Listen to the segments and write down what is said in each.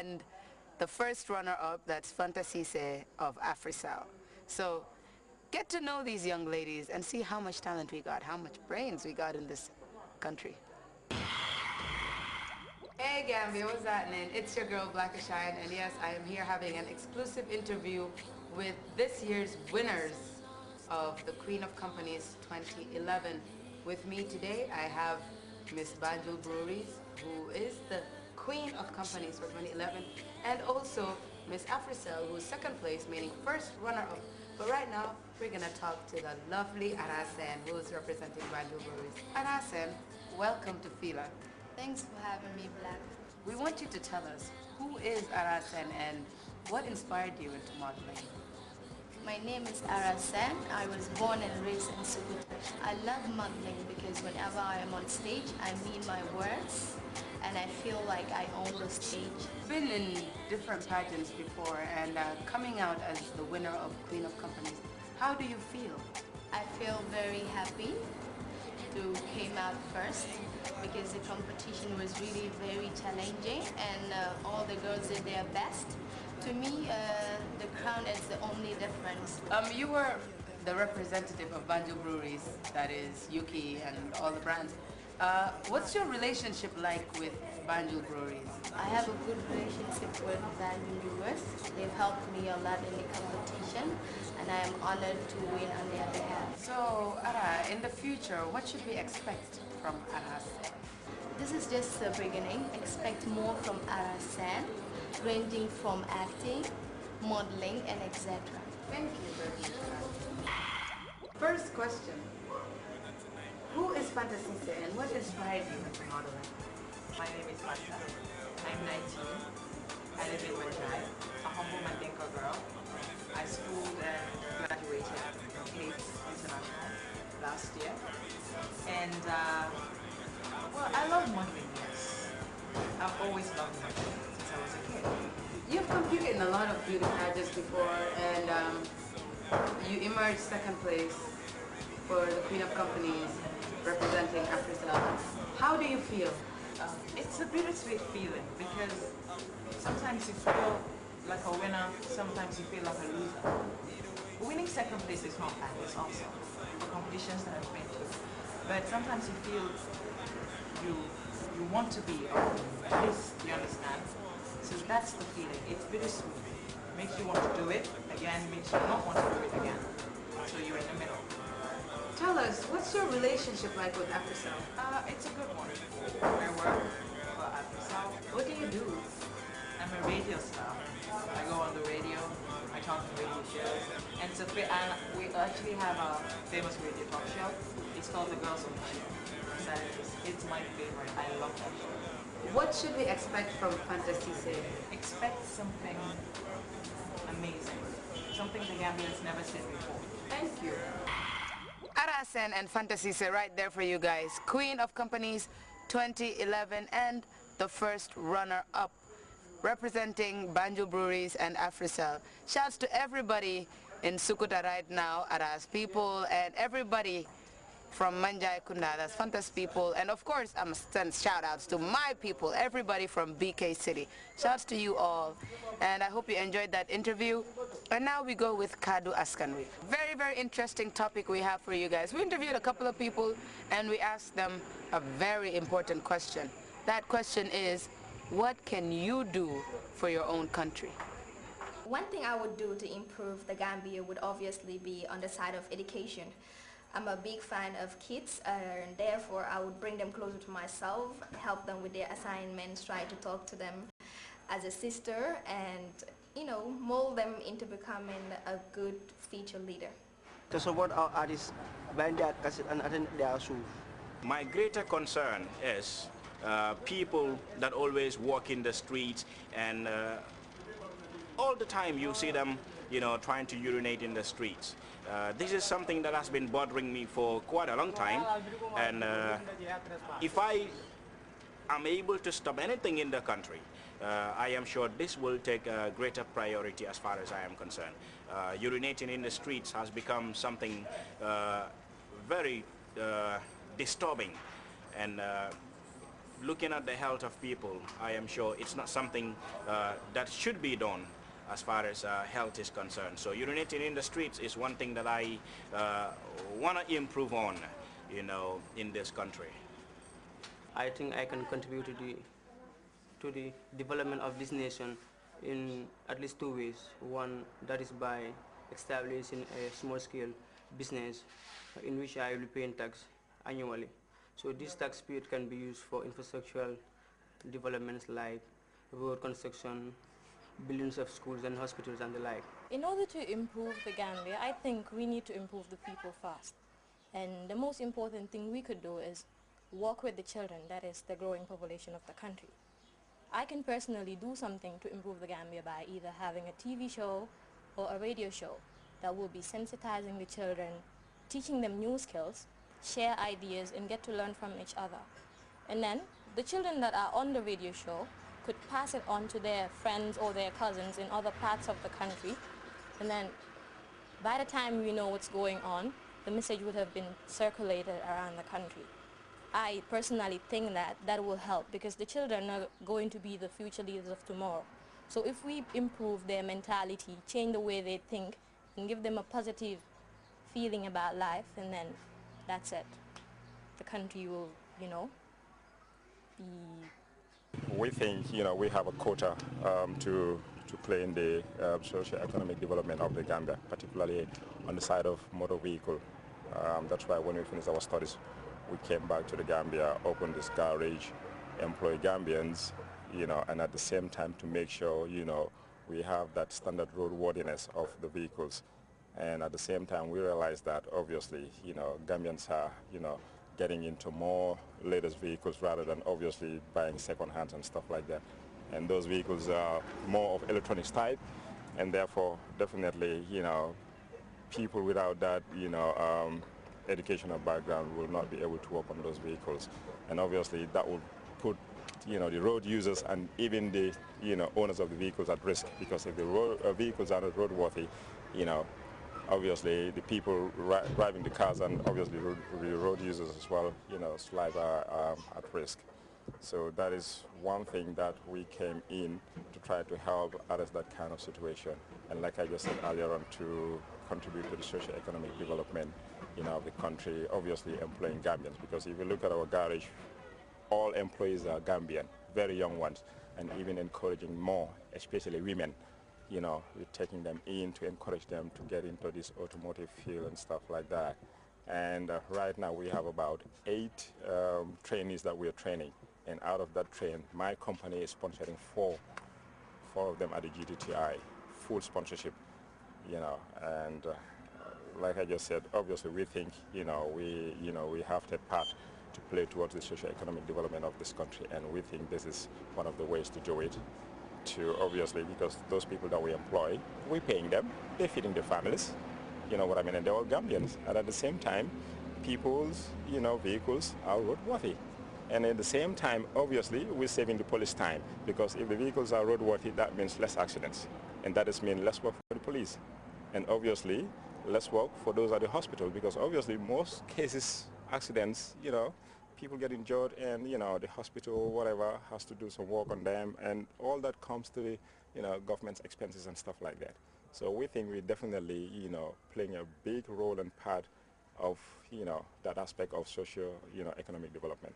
and the first runner-up, that's Fantasise of Afrisal. So get to know these young ladies and see how much talent we got, how much brains we got in this country. Hey Gambia, what's happening? It's your girl Black Shine, and yes, I am here having an exclusive interview with this year's winners of the Queen of Companies 2011. With me today, I have Miss Banjul Breweries, who is the Queen of Companies for 2011, and also Miss Afrisel, who's second place, meaning first runner-up. But right now, we're gonna talk to the lovely Arasen, who's representing Banjul Breweries. Arasen, welcome to Fila. Thanks for having me, Black. We want you to tell us, who is Arasen and what inspired you into modeling? My name is Arasen. I was born and raised in Sukuta. I love modeling because whenever I am on stage, I mean my words and I feel like I own the stage. Been in different pageants before and coming out as the winner of Queen of Companies, how do you feel? I feel very happy to came out first because the competition was really very challenging and all the girls did their best. To me, the crown is the only difference. You were the representative of Banjul Breweries, that is Yuki and all the brands. What's your relationship like with Banjul Breweries? I have a good relationship with Banjul Brewers. They've helped me a lot in the competition and I am honored to win on their behalf. So, Ara, in the future, what should we expect from Arasen? This is just the beginning. Expect more from Arasen, ranging from acting, modeling, and etc. Thank you very much. First question. Who is Fantasise and what inspired you into modeling? My name is Fanta. I'm 19. I live in Manjai, a humble Mandinka girl. I schooled and graduated from Grts International last year. And, well, I love modeling, yes. I've always loved modeling since I was a kid. You've competed in a lot of beauty pageants before and you emerged second place for the Queen of Companies representing Afrisal. How do you feel? It's a bittersweet feeling because sometimes you feel like a winner, sometimes you feel like a loser. Winning second place is not bad, it's awesome. The competitions that I've been to. But sometimes you feel you want to be at least, you understand? So that's the feeling. It's bittersweet. Makes you want to do it again, makes you not want to do it again. So you're in the middle. Tell us, what's your relationship like with Afrisal? It's a good one. I work for Afrisal. What do you do? I'm a radio star. I go on the radio, I talk on radio shows, and we actually have a famous radio talk show. It's called The Girls on the Show. It's my favorite. I love that show. What should we expect from Fantasise? Expect something amazing. Something the Gambians never seen before. Thank you. Arasen and Fantasise right there for you guys. Queen of Companies 2011 and the first runner-up representing Banjul Breweries and Afrisal. Shouts to everybody in Sukuta right now, Aras people, and everybody from Manjai Kunda, that's Fantas people, and of course I'm send shout outs to my people, everybody from BK City. Shouts to you all, and I hope you enjoyed that interview. And now we go with Kadu Askanwi. Very, very interesting topic we have for you guys. We interviewed a couple of people and we asked them a very important question. That question is, what can you do for your own country? One thing I would do to improve the Gambia would obviously be on the side of education. I'm a big fan of kids and therefore I would bring them closer to myself, help them with their assignments, try to talk to them as a sister and, you know, mold them into becoming a good future leader. To support our artists, my greater concern is people that always walk in the streets and all the time you see them, you know, trying to urinate in the streets. This is something that has been bothering me for quite a long time, and if I am able to stop anything in the country, I am sure this will take a greater priority as far as I am concerned. Urinating in the streets has become something very disturbing, and looking at the health of people, I am sure it's not something that should be done as far as health is concerned. So urinating in the streets is one thing that I want to improve on, you know, in this country. I think I can contribute to the development of this nation in at least two ways. One, that is by establishing a small-scale business in which I will be paying tax annually. So this tax period can be used for infrastructural developments like road construction, buildings of schools and hospitals and the like. In order to improve the Gambia, I think we need to improve the people first. And the most important thing we could do is work with the children, that is the growing population of the country. I can personally do something to improve the Gambia by either having a TV show or a radio show that will be sensitizing the children, teaching them new skills, share ideas and get to learn from each other. And then the children that are on the radio show could pass it on to their friends or their cousins in other parts of the country. And then by the time we know what's going on, the message would have been circulated around the country. I personally think that that will help because the children are going to be the future leaders of tomorrow. So if we improve their mentality, change the way they think, and give them a positive feeling about life, and then that's it. The country will, you know, be... We think, you know, we have a quota to play in the socio-economic development of the Gambia, particularly on the side of motor vehicle. That's why when we finished our studies, we came back to the Gambia, opened this garage, employ Gambians, you know, and at the same time to make sure, you know, we have that standard roadworthiness of the vehicles. And at the same time, we realize that obviously, you know, Gambians are, you know, getting into more latest vehicles rather than obviously buying second hands and stuff like that. And those vehicles are more of electronics type, and therefore definitely, you know, people without that, you know, educational background will not be able to work on those vehicles. And obviously that will put, you know, the road users and even the, you know, owners of the vehicles at risk, because if the vehicles are not roadworthy, you know, obviously the people driving the cars and obviously the road users as well, you know, lives are at risk. So that is one thing that we came in to try to help address that kind of situation. And like I just said earlier on, to contribute to the socio-economic development, you know, of the country, obviously employing Gambians, because if you look at our garage, all employees are Gambian, very young ones, and even encouraging more, especially women. You know, we're taking them in to encourage them to get into this automotive field and stuff like that. And right now we have about 8 trainees that we are training. And out of that train, my company is sponsoring four of them at the GTTI, full sponsorship, you know. And like I just said, obviously we think, we have that part to play towards the socio-economic development of this country, and we think this is one of the ways to do it. To obviously, because those people that we employ, we're paying them, they're feeding their families, you know what I mean, and they're all Gambians. And at the same time, people's, vehicles are roadworthy. And at the same time, obviously, we're saving the police time, because if the vehicles are roadworthy, that means less accidents. And that is mean less work for the police. And obviously, less work for those at the hospital, because obviously most cases, accidents, people get injured, and the hospital or whatever has to do some work on them, and all that comes to the government's expenses and stuff like that. So we think we're definitely playing a big role and part of that aspect of socio-economic development.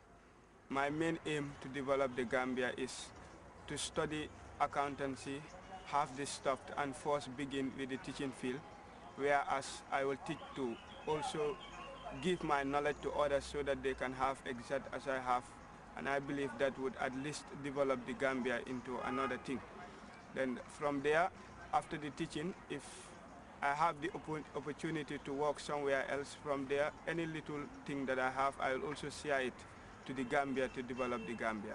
My main aim to develop the Gambia is to study accountancy, have this stopped, and first begin with the teaching field, whereas I will teach to also give my knowledge to others so that they can have exact as I have, and I believe that would at least develop the Gambia into another thing. Then from there, after the teaching, if I have the opportunity to work somewhere else, from there, any little thing that I have, I will also share it to the Gambia to develop the Gambia.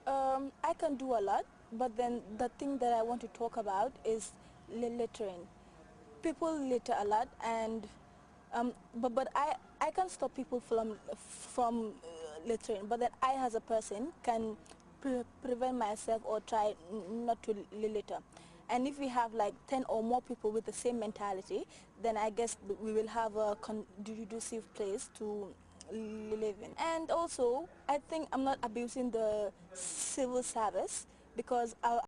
I can do a lot, but then the thing that I want to talk about is littering. People litter a lot, and but I can stop people from littering, but then I as a person can prevent myself or try not to litter. And if we have like 10 or more people with the same mentality, then I guess we will have a conducive place to living. And also, I think I'm not abusing the civil service because